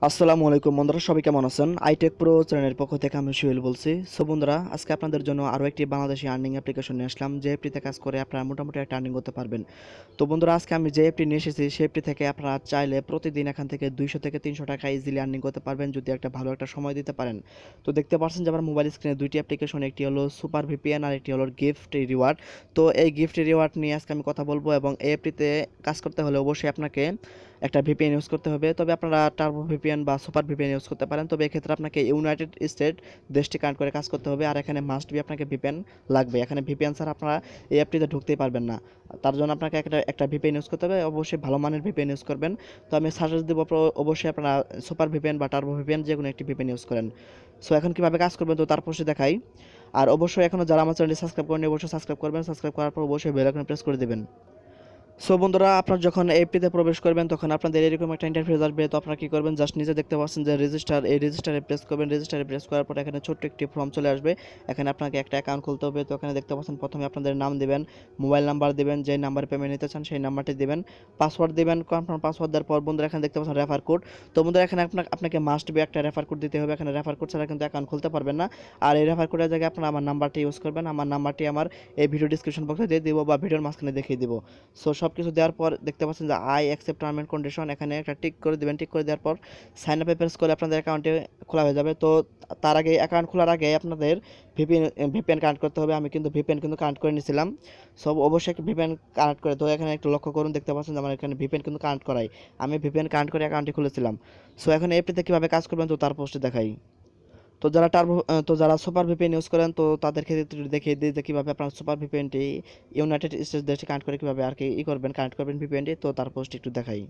আসসালামু আলাইকুম বন্ধুরা, সবাই কেমন আছেন? আইটেক প্রো চ্যানেলের পক্ষ থেকে আমি সুহেল বলছি। সো বন্ধুরা, আজকে আপনাদের জন্য আরও একটি বাংলাদেশি আর্নিং অ্যাপ্লিকেশন নিয়ে আসলাম, যে অ্যাপটিতে কাজ করে আপনারা মোটামুটি একটা আর্নিং করতে পারবেন। তো বন্ধুরা, আজকে আমি যে অ্যাপটি নিয়ে এসেছি সেই অ্যাপটি থেকে আপনারা চাইলে প্রতিদিন এখান থেকে 200 থেকে 300 টাকা ইজিলি আর্নিং করতে পারবেন, যদি একটা ভালো একটা সময় দিতে পারেন। তো দেখতে পাচ্ছেন যে আমার মোবাইল স্ক্রিনে দুইটি অ্যাপ্লিকেশন, একটি হলো সুপার ভিপিএন আর একটি হলো গিফট রিওয়ার্ড। তো এই গিফট রিওয়ার্ড নিয়ে আজকে আমি কথা বলবো, এবং এই অ্যাপটিতে কাজ করতে হলে অবশ্যই আপনাকে একটা ভিপিএন ইউজ করতে হবে। তবে আপনারা টার্বো ভিপিএন বা সুপার ভিপিএন ইউজ করতে পারেন, তবে এক্ষেত্রে আপনাকে ইউনাইটেড স্টেট দেশটি কানেক্ট করে কাজ করতে হবে, আর এখানে মাস্ট বি আপনাকে ভিপিএন লাগবে। এখানে ভিপিএন ছাড়া আপনারা এই অ্যাপটিতে ঢুকতেই পারবেন না। তার জন্য আপনাকে একটা ভিপিএন ইউজ করতে হবে, অবশ্যই ভালো মানের ভিপিএন ইউজ করবেন। তো আমি সাজেস্ট দেবো অবশ্যই আপনারা সুপার ভিপিএন বা টার্বো ভিপিএন যে কোনো একটি ভিপিএন ইউজ করেন। সো এখন কীভাবে কাজ করবেন তো তার পরে দেখাই। আর অবশ্যই এখনও যারা আমার চ্যানেলটি সাবস্ক্রাইব করেনি অবশ্যই সাবস্ক্রাইব করবেন, সাবস্ক্রাইব করার পর অবশ্যই বেল আইকনে প্রেস করে দেবেন। সো বন্ধুরা, আপনারা যখন অ্যাপটিতে প্রবেশ করবেন তখন আপনাদের এরকম একটা ইন্টারফেস আসবে। তো আপনারা কী করবেন, জাস্ট নিচে দেখতে পাচ্ছেন যে রেজিস্টার, এই রেজিস্টারে প্রেস করবেন। রেজিস্টারে প্রেস করার পর এখানে ছোট্ট একটি ফর্ম চলে আসবে। এখানে আপনাকে একটা অ্যাকাউন্ট খুলতে হবে। তো এখানে দেখতে পাচ্ছেন প্রথমে আপনাদের নাম দেবেন, মোবাইল নাম্বার দেবেন, যে নাম্বারে পেমেন্ট নিতে চান সেই নাম্বারটি দেবেন, পাসওয়ার্ড দেবেন। কনফার্ম পাসওয়ার্ড দেওয়ার পর বন্ধুরা এখানে দেখতে পাচ্ছেন রেফার কোড। তো বন্ধুরা এখানে আপনাকে মাস্ট বি একটা রেফার কোড দিতে হবে। এখানে রেফার কোড ছাড়া কিন্তু অ্যাকাউন্ট খুলতে পারবেন না। আর এই রেফার কোডের জায়গায় আপনারা আমার নাম্বারটি ইউজ করবেন। আমার নাম্বারটি আমার এই ভিডিও ডিসক্রিপশন বক্সে দিয়ে দিব বা ভিডিওর মাঝখানে দেখিয়ে দিব। সো সব কিছু দেওয়ার পর দেখতে পাচ্ছেন যে I accept term and condition, এখানে একটা টিক করে দেবেন। টিক করে দেওয়ার পর সাইন আপে প্রেস করে আপনাদের অ্যাকাউন্টে খোলা হয়ে যাবে। তো তার আগে, অ্যাকাউন্ট খোলার আগে আপনাদের ভিপিএন কানেক্ট করতে হবে। আমি কিন্তু ভিপিএন কানেক্ট করে নিয়েছিলাম। সব অবশ্যই একটা ভিপিএন কানেক্ট করে, তো এখানে একটু লক্ষ্য করুন, দেখতে পাচ্ছেন যে আমার এখানে ভিপিএন কিন্তু কানেক্ট করাই। আমি ভিপিএন কানেক্ট করে অ্যাকাউন্টটি খুলেছিলাম। সো এখন এপিতে কীভাবে কাজ করবেন তো তার পোস্টে দেখাই। তো যারা সুপার ভিপিএন ইউজ করেন তো তাদের ক্ষেত্রে দেখিয়ে দিই যে কীভাবে আপনার সুপার ভিপিএনটি ইউনাইটেড স্টেটস দেশে কানেক্ট করে কীভাবে আর কি করবেন, কানেক্ট করবেন ভিপিএনটি। তো তার পোস্ট একটু দেখাই।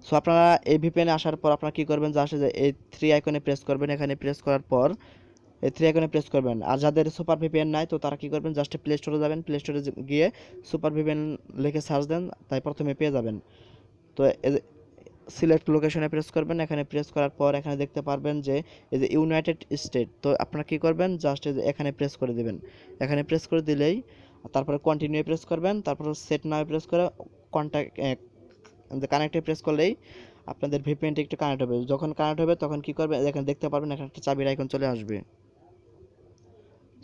সো আপনারা এই ভিপিএনে আসার পর আপনারা কী করবেন, জাস্ট যে এই থ্রি আইকনে প্রেস করবেন। এখানে প্রেস করার পর এই থ্রি আইকনে প্রেস করবেন। আর যাদের সুপার ভিপিএন নাই তো তারা কী করবেন, জাস্ট প্লে স্টোরে যাবেন। প্লে স্টোরে গিয়ে সুপার ভিপিএন লিখে সার্চ দেন, তাই প্রথমে পেয়ে যাবেন। তো সিলেক্ট লোকেশনে প্রেস করবেন। এখানে প্রেস করার পর এখানে দেখতে পারবেন যে এই যে ইউনাইটেড স্টেট। তো আপনারা কী করবেন, জাস্ট এখানে প্রেস করে দেবেন। এখানে প্রেস করে দিলেই তারপরে কন্টিনিউ প্রেস করবেন, তারপরে সেট নাও প্রেস করে কন্ট্যাক্ট কানেক্টে প্রেস করলেই আপনাদের ভিপিএনটি একটু কানেক্ট হবে। যখন কানেক্ট হবে তখন কী করবেন, এখানে দেখতে পারবেন এখানে একটা চাবির আইকন চলে আসবে।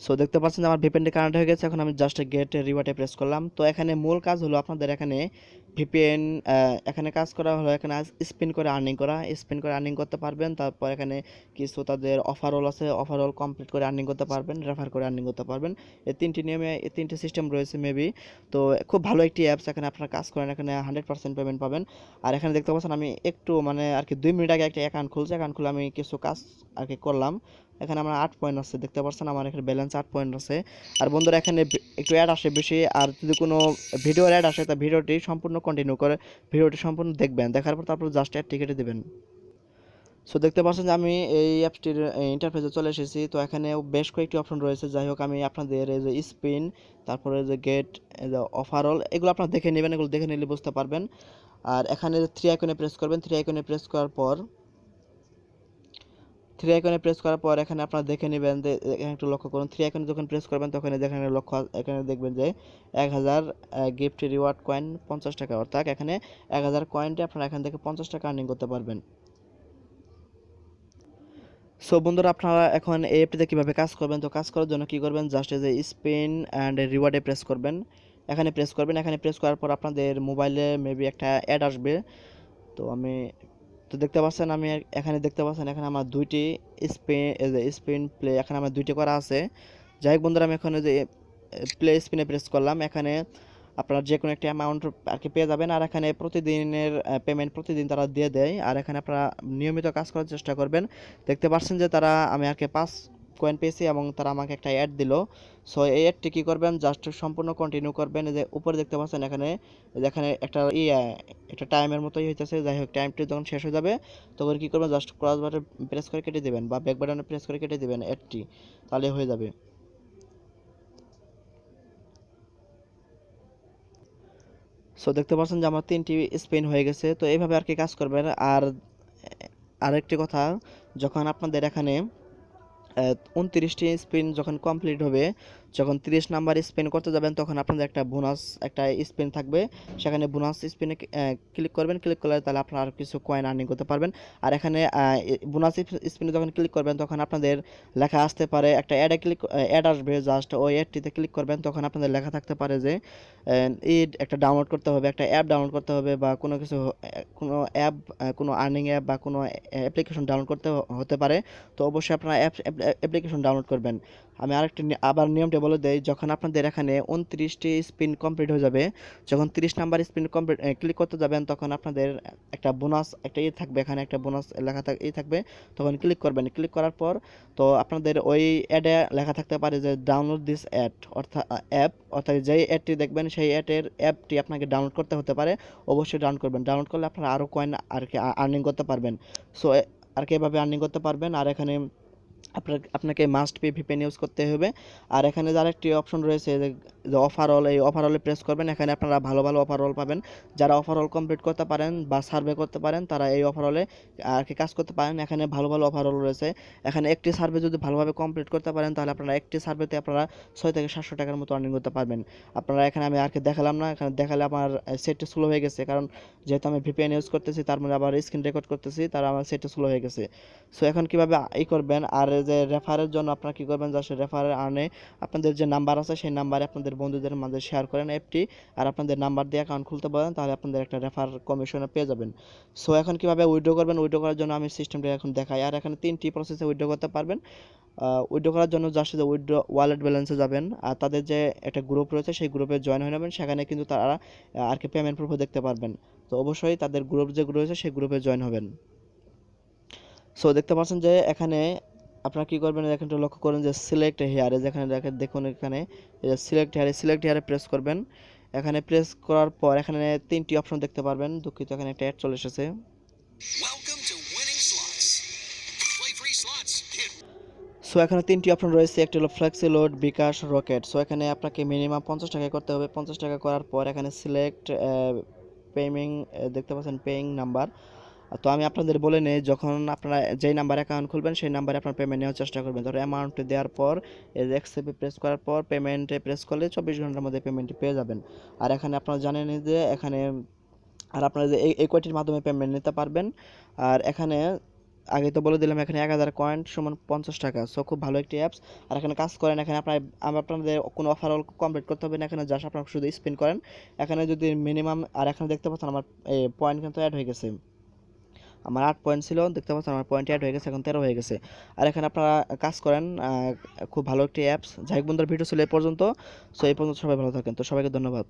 সো দেখতে পাচ্ছেন যে আমার ভিপিএনটি কানেক্ট হয়ে গেছে। এখন আমি জাস্ট গেট রিওয়ার্ডে প্রেস করলাম। তো এখানে মূল কাজ হলো আপনাদের এখানে ভিপিএন, এখানে কাজ করা হলো এখানে স্পিন করে আর্নিং করা, স্পিন করে আর্নিং করতে পারবেন। তারপর এখানে কিছু তাদের অফারঅল আছে, অফারঅল কমপ্লিট করে আর্নিং করতে পারবেন, রেফার করে আর্নিং করতে পারবেন। এই তিনটি নিয়মে, এই তিনটি সিস্টেম রয়েছে মেবি। তো খুব ভালো একটি অ্যাপস, এখানে আপনারা কাজ করেন, এখানে 100% পেমেন্ট পাবেন। আর এখানে দেখতে পাচ্ছেন আমি একটু মানে আর কি 2 মিনিট আগে একটা অ্যাকাউন্ট খুলছি। অ্যাকাউন্ট খুলে আমি কিছু কাজ আর কি করলাম। এখানে আমার 8 পয়েন্ট আছে, দেখতে পাচ্ছেন আমার এখানে ব্যালেন্স 8 পয়েন্ট আছে। আর বন্ধুরা এখানে একটু অ্যাড আসে বেশি, আর যদি কোনো ভিডিওর অ্যাড আসে তা ভিডিওটি সম্পূর্ণ কন্টিনিউ করে ভিডিওটি সম্পূর্ণ দেখবেন, দেখার পর তারপর জাস্ট অ্যাড টিকেটে দেবেন। সো দেখতে পাচ্ছেন যে আমি এই অ্যাপসটির ইন্টারফেসে চলে এসেছি। তো এখানে বেশ কয়েকটি অপশন রয়েছে। যাই হোক, আমি আপনাদের এই যে স্পিন, তারপরে যে গেট, এই যে ওভারঅল, এগুলো আপনারা দেখে নেবেন, এগুলো দেখে নিলে বুঝতে পারবেন। আর এখানে থ্রি আইকনে প্রেস করবেন। থ্রি আইকনে প্রেস করার পর এখানে আপনারা দেখে নেবেন যে এখানে একটু লক্ষ্য করুন। থ্রি আইকনে যখন প্রেস করবেন তখন এখানে এখানে দেখবেন যে 1000 গিফট রিওয়ার্ড কয়েন 50 টাকা, অর্থাৎ এখানে 1000 কয়েনটে আপনারা এখান থেকে 50 টাকা আর্নিং করতে পারবেন। সো বন্ধুরা, আপনারা এখন এই অ্যাপটিতে কীভাবে কাজ করবেন তো কাজ করার জন্য কী করবেন, জাস্ট এই যে স্পিন অ্যান্ড রিওয়ার্ডে প্রেস করবেন। এখানে প্রেস করবেন। এখানে প্রেস করার পর আপনাদের মোবাইলে মেবি একটা অ্যাড আসবে। তো দেখতে পাচ্ছেন আমি এখানে দেখতে পাচ্ছেন এখানে আমার দুইটি স্পিন প্লে এখানে আমার দুইটি করা আছে। যাই হোক বন্ধুরা, আমি এখন যে প্লে স্পিনে প্রেস করলাম। এখানে আপনারা যে কোনো একটা অ্যামাউন্ট আর কি পেয়ে যাবেন। আর এখানে প্রতিদিনের পেমেন্ট প্রতিদিন তারা দিয়ে দেয়। আর এখানে আপনারা নিয়মিত কাজ করার চেষ্টা করবেন। দেখতে পাচ্ছেন যে আমি আর কি 5 কয়েন পেয়েছি এবং তারা আমাকে একটা অ্যাড দিল। সো এই অ্যাডটি কী করবেন, জাস্ট সম্পূর্ণ কন্টিনিউ করবেন। এই যে উপরে দেখতে পাচ্ছেন এখানে, এখানে একটা টাইমের মতোই হইতেছে। যাই হোক, টাইমটি যখন শেষ হয়ে যাবে তখন কী করবেন, জাস্ট ক্রস বাটন প্রেস করে কেটে দেবেন বা ব্যাক বাটনে প্রেস করে কেটে দেবেন অ্যাডটি, তাহলে হয়ে যাবে। সো দেখতে পাচ্ছেন যে আমার 3টি স্পিন হয়ে গেছে। তো এইভাবে আর কি কাজ করবেন। আর আরেকটি কথা, যখন আপনাদের এখানে 29টি স্পিন যখন কমপ্লিট হবে যখন 30 নাম্বার স্পিন করতে যাবেন তখন আপনাদের একটা বোনাস একটা স্পিন থাকবে, সেখানে বোনাস স্পিনে ক্লিক করবেন, ক্লিক করলে তাহলে আপনারা আর কিছু কয়েন আর্নিং করতে পারবেন। আর এখানে বোনাস স্পিনে যখন ক্লিক করবেন তখন আপনাদের লেখা আসতে পারে একটা অ্যাড আসবে, জাস্ট ওই অ্যাডটিতে ক্লিক করবেন, তখন আপনাদের লেখা থাকতে পারে যে একটা ডাউনলোড করতে হবে, একটা অ্যাপ ডাউনলোড করতে হবে, বা কোনো কিছু কোনো অ্যাপ কোনো আর্নিং অ্যাপ বা কোনো অ্যাপ্লিকেশন ডাউনলোড করতে হতে পারে। তো অবশ্যই আপনারা অ্যাপ্লিকেশন ডাউনলোড করবেন। আমি আবার নিয়মটা বলে দেই, যখন আপনাদের এখানে 29টি স্পিন কমপ্লিট হয়ে যাবে, যখন 30 নাম্বার স্পিন কমপ্লিট ক্লিক করতে যাবেন তখন আপনাদের একটা বোনাস একটা থাকবে, এখানে একটা বোনাস লেখা থাকবে, তখন ক্লিক করবেন। ক্লিক করার পর তো আপনাদের ওই অ্যাডে লেখা থাকতে পারে যে ডাউনলোড দিস অর্থাৎ যেই অ্যাডটি দেখবেন সেই অ্যাপটি আপনাকে ডাউনলোড করতে হতে পারে। অবশ্যই ডাউনলোড করবেন, ডাউনলোড করলে আপনারা আরও কয়েন আর কি আর্নিং করতে পারবেন। সো আর কি এভাবে আর্নিং করতে পারবেন। আর এখানে আপনাকে মাস্ট পে ভিপিএন ইউজ করতে হবে। আর এখানে যে আরেকটি অপশন রয়েছে যে ওভারঅল, এই ওভারঅলে প্রেস করবেন, এখানে আপনারা ভালো ভালো ওভারঅল পাবেন। যারা ওভারঅল কমপ্লিট করতে পারেন বা সার্ভে করতে পারেন তারা এই ওভারঅলে আর কি কাজ করতে পারেন। এখানে ভালো ভালো ওভারঅল রয়েছে। এখানে একটি সার্ভে যদি ভালোভাবে কমপ্লিট করতে পারেন তাহলে আপনারা একটি সার্ভেতে আপনারা 6 থেকে 700 টাকার মতো আর্নিং করতে পারবেন। আপনারা এখানে আমি আর কি দেখালাম না, এখানে দেখালে আমার সেটটি স্লো হয়ে গেছে, কারণ যেহেতু আমি ভিপিএন ইউজ করতেছি তার মধ্যে আবার স্ক্রিন রেকর্ড করতেছি, তার আমার সেটটি স্লো হয়ে গেছে। সো এখন কিভাবে করবেন, আর যে রেফারের জন্য আপনারা কি করবেন, জাস্ট রেফারের আর্নে আপনাদের যে নাম্বার আছে সেই নাম্বারে আপনাদের বন্ধুদের মাঝে শেয়ার করেন অ্যাপটি, আর আপনাদের নাম্বার দিয়ে অ্যাকাউন্ট খুলতে বলেন, তাহলে আপনাদের একটা রেফার কমিশনে পেয়ে যাবেন। সো এখন কিভাবে উইথড্র করবেন, উইথড্র করার জন্য আমি সিস্টেমটা এখন দেখাই। আর এখানে 3টি প্রসেসে উইথড্র করতে পারবেন। উইথড্র করার জন্য জাস্ট যে উইথড্র ওয়ালেট ব্যালেন্সে যাবেন, আর তাদের যে একটা গ্রুপ রয়েছে সেই গ্রুপে জয়েন হয়ে নেবেন, সেখানে কিন্তু তারা আর কি পেমেন্ট প্রুফও দেখতে পারবেন। তো অবশ্যই তাদের গ্রুপ যে রয়েছে সেই গ্রুপে জয়েন হবেন। সো দেখতে পাচ্ছেন যে এখানে আপনারা কি করবেন, এখানে লক্ষ্য করেন যে সিলেক্ট হেয়ারে, যেখানে দেখুন এখানে সিলেক্ট হেয়ারে প্রেস করবেন। এখানে প্রেস করার পর এখানে 3টি অপশন দেখতে পারবেন। দুঃখিত, এখানে একটা অ্যাড চলে এসেছে। সো এখানে 3টি অপশন রয়েছে, একটি হলো ফ্লেক্সি লোড, বিকাশ, রকেট। সো এখানে আপনাকে মিনিমাম 50 টাকা করতে হবে। 50 টাকা করার পর এখানে সিলেক্ট পেমিং দেখতে পাচ্ছেন পেইং নাম্বার। তো আমি আপনাদের বলে নেই, যখন আপনারা যেই নাম্বারে অ্যাকাউন্ট খুলবেন সেই নাম্বারে আপনার পেমেন্ট নেওয়ার চেষ্টা করবেন। ধরো অ্যামাউন্ট দেওয়ার পর এই যে অ্যাকসেপ্টে প্রেস করার পর পেমেন্টে প্রেস করলে 24 ঘন্টার মধ্যে পেমেন্টটি পেয়ে যাবেন। আর এখানে আপনারা জানেন যে এখানে আর আপনারা যে এই কয়টির মাধ্যমে পেমেন্ট নিতে পারবেন। আর এখানে আগে তো বলে দিলাম, এখানে 1000 কয়েন সমান 50 টাকা। সো খুব ভালো একটি অ্যাপস। আর এখানে কাজ করেন, এখানে আপনাদের কোনো অফার কমপ্লিট করতে হবে না, এখানে জাস্ট আপনারা শুধু স্পিন করেন। এখানে যদি মিনিমাম, আর এখানে দেখতে পাচ্ছেন আমার পয়েন্ট কিন্তু অ্যাড হয়ে গেছে। আমার 8 পয়েন্ট ছিল, দেখতে পাচ্ছেন আমার পয়েন্ট অ্যাড হয়ে গেছে, এখন 13 হয়ে গেছে। আর এখানে আপনারা কাজ করেন, খুব ভালো একটি অ্যাপস। যাই হোক বন্ধুরা, ভিডিও ছিল এই পর্যন্ত। সো এই পর্যন্ত সবাই ভালো থাকেন, তো সবাইকে ধন্যবাদ।